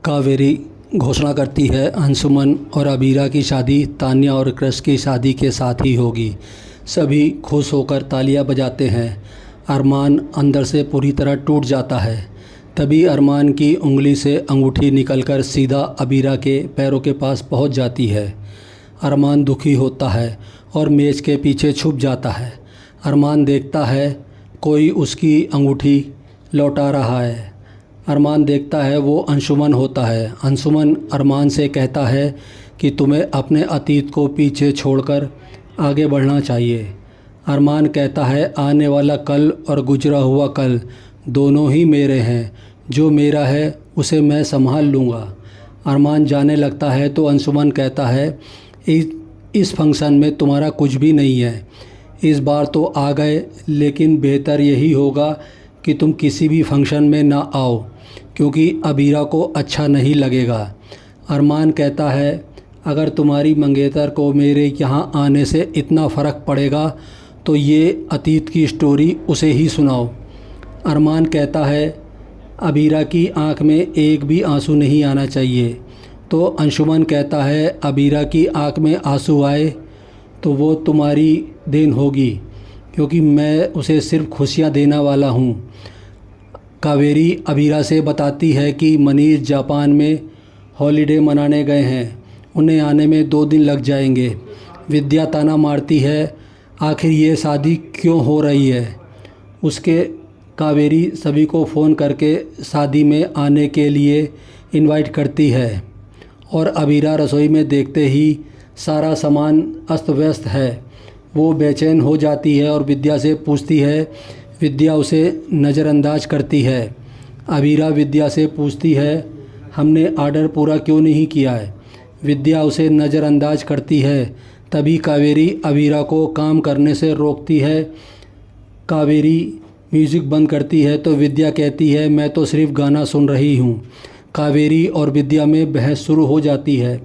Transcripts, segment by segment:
कावेरी घोषणा करती है अंशुमन और अबीरा की शादी तान्या और क्रश की शादी के साथ ही होगी। सभी खुश होकर तालियां बजाते हैं। अरमान अंदर से पूरी तरह टूट जाता है। तभी अरमान की उंगली से अंगूठी निकलकर सीधा अबीरा के पैरों के पास पहुंच जाती है। अरमान दुखी होता है और मेज के पीछे छुप जाता है। अरमान देखता है कोई उसकी अंगूठी लौटा रहा है। अरमान देखता है वो अंशुमन होता है। अंशुमन अरमान से कहता है कि तुम्हें अपने अतीत को पीछे छोड़कर आगे बढ़ना चाहिए। अरमान कहता है आने वाला कल और गुजरा हुआ कल दोनों ही मेरे हैं। जो मेरा है उसे मैं संभाल लूँगा। अरमान जाने लगता है तो अंशुमन कहता है इस फंक्शन में तुम्हारा कुछ भी नहीं है। इस बार तो आ गए, लेकिन बेहतर यही होगा कि तुम किसी भी फंक्शन में ना आओ, क्योंकि अबीरा को अच्छा नहीं लगेगा। अरमान कहता है अगर तुम्हारी मंगेतर को मेरे यहाँ आने से इतना फ़र्क पड़ेगा तो ये अतीत की स्टोरी उसे ही सुनाओ। अरमान कहता है अबीरा की आंख में एक भी आंसू नहीं आना चाहिए। तो अंशुमन कहता है अबीरा की आंख में आंसू आए तो वो तुम्हारी देन होगी, क्योंकि मैं उसे सिर्फ खुशियाँ देने वाला हूँ। कावेरी अबीरा से बताती है कि मनीष जापान में हॉलिडे मनाने गए हैं, उन्हें आने में 2 दिन लग जाएंगे। विद्या ताना मारती है आखिर ये शादी क्यों हो रही है। उसके कावेरी सभी को फ़ोन करके शादी में आने के लिए इनवाइट करती है और अबीरा रसोई में देखते ही सारा सामान अस्त व्यस्त है। वो बेचैन हो जाती है और विद्या से पूछती है। विद्या उसे नज़रअंदाज करती है। अबीरा विद्या से पूछती है हमने ऑर्डर पूरा क्यों नहीं किया है। विद्या उसे नज़रअंदाज करती है। तभी कावेरी अबीरा को काम करने से रोकती है। कावेरी म्यूज़िक बंद करती है तो विद्या कहती है मैं तो सिर्फ गाना सुन रही हूँ। कावेरी और विद्या में बहस शुरू हो जाती है।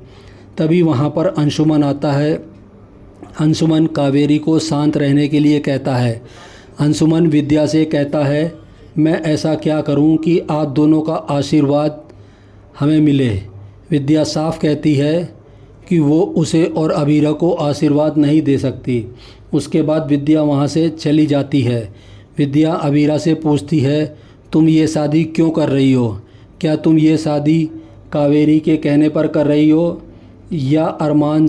तभी वहाँ पर अंशुमन आता है। अंशुमन कावेरी को शांत रहने के लिए कहता है। अंशुमन विद्या से कहता है मैं ऐसा क्या करूं कि आप दोनों का आशीर्वाद हमें मिले। विद्या साफ कहती है कि वो उसे और अबीरा को आशीर्वाद नहीं दे सकती। उसके बाद विद्या वहां से चली जाती है। विद्या अबीरा से पूछती है तुम ये शादी क्यों कर रही हो। क्या तुम ये शादी कावेरी के कहने पर कर रही हो, या अरमान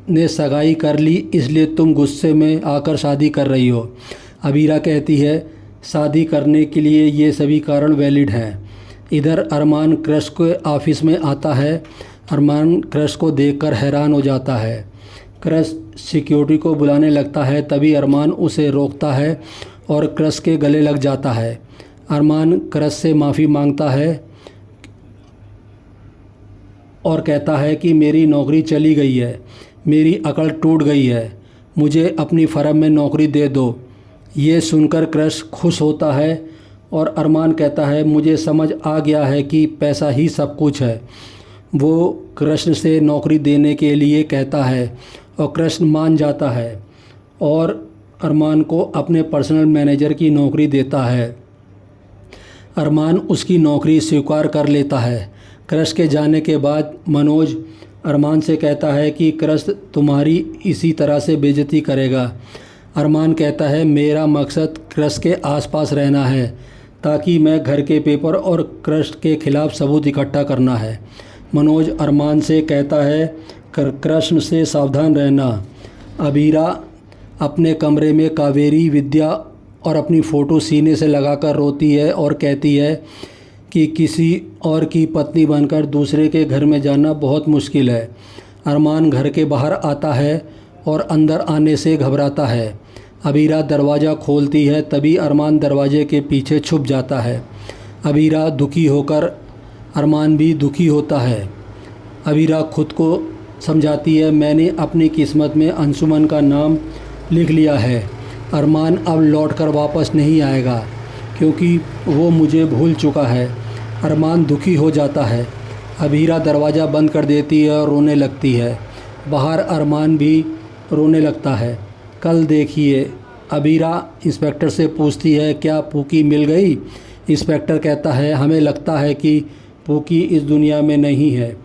ने सगाई कर ली इसलिए तुम गुस्से में आकर शादी कर रही हो। अबीरा कहती है शादी करने के लिए ये सभी कारण वैलिड हैं। इधर अरमान क्रश के ऑफिस में आता है। अरमान क्रश को देखकर हैरान हो जाता है। क्रश सिक्योरिटी को बुलाने लगता है। तभी अरमान उसे रोकता है और क्रश के गले लग जाता है। अरमान क्रश से माफ़ी मांगता है और कहता है कि मेरी नौकरी चली गई है, मेरी अकल टूट गई है, मुझे अपनी फर्म में नौकरी दे दो। ये सुनकर क्रश खुश होता है और अरमान कहता है मुझे समझ आ गया है कि पैसा ही सब कुछ है। वो कृष्ण से नौकरी देने के लिए कहता है और कृष्ण मान जाता है और अरमान को अपने पर्सनल मैनेजर की नौकरी देता है। अरमान उसकी नौकरी स्वीकार कर लेता है। क्रश के जाने के बाद मनोज अरमान से कहता है कि क्रश तुम्हारी इसी तरह से बेइज्जती करेगा। अरमान कहता है मेरा मकसद क्रश के आसपास रहना है, ताकि मैं घर के पेपर और क्रश के खिलाफ सबूत इकट्ठा करना है। मनोज अरमान से कहता है कृष्ण से सावधान रहना। अबीरा अपने कमरे में कावेरी, विद्या और अपनी फ़ोटो सीने से लगाकर रोती है और कहती है कि किसी और की पत्नी बनकर दूसरे के घर में जाना बहुत मुश्किल है। अरमान घर के बाहर आता है और अंदर आने से घबराता है। अबीरा दरवाज़ा खोलती है। तभी अरमान दरवाजे के पीछे छुप जाता है। अबीरा दुखी होकर अरमान भी दुखी होता है। अबीरा खुद को समझाती है मैंने अपनी किस्मत में अंशुमन का नाम लिख लिया है। अरमान अब लौटकर वापस नहीं आएगा, क्योंकि वो मुझे भूल चुका है। अरमान दुखी हो जाता है। अबीरा दरवाज़ा बंद कर देती है और रोने लगती है। बाहर अरमान भी रोने लगता है। कल देखिए। अबीरा इंस्पेक्टर से पूछती है क्या पूकी मिल गई। इंस्पेक्टर कहता है हमें लगता है कि पोकी इस दुनिया में नहीं है।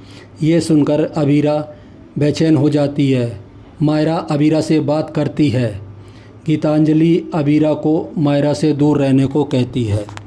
ये सुनकर अबीरा बेचैन हो जाती है। मायरा अबीरा से बात करती है। गीतांजलि अबीरा को मायरा से दूर रहने को कहती है।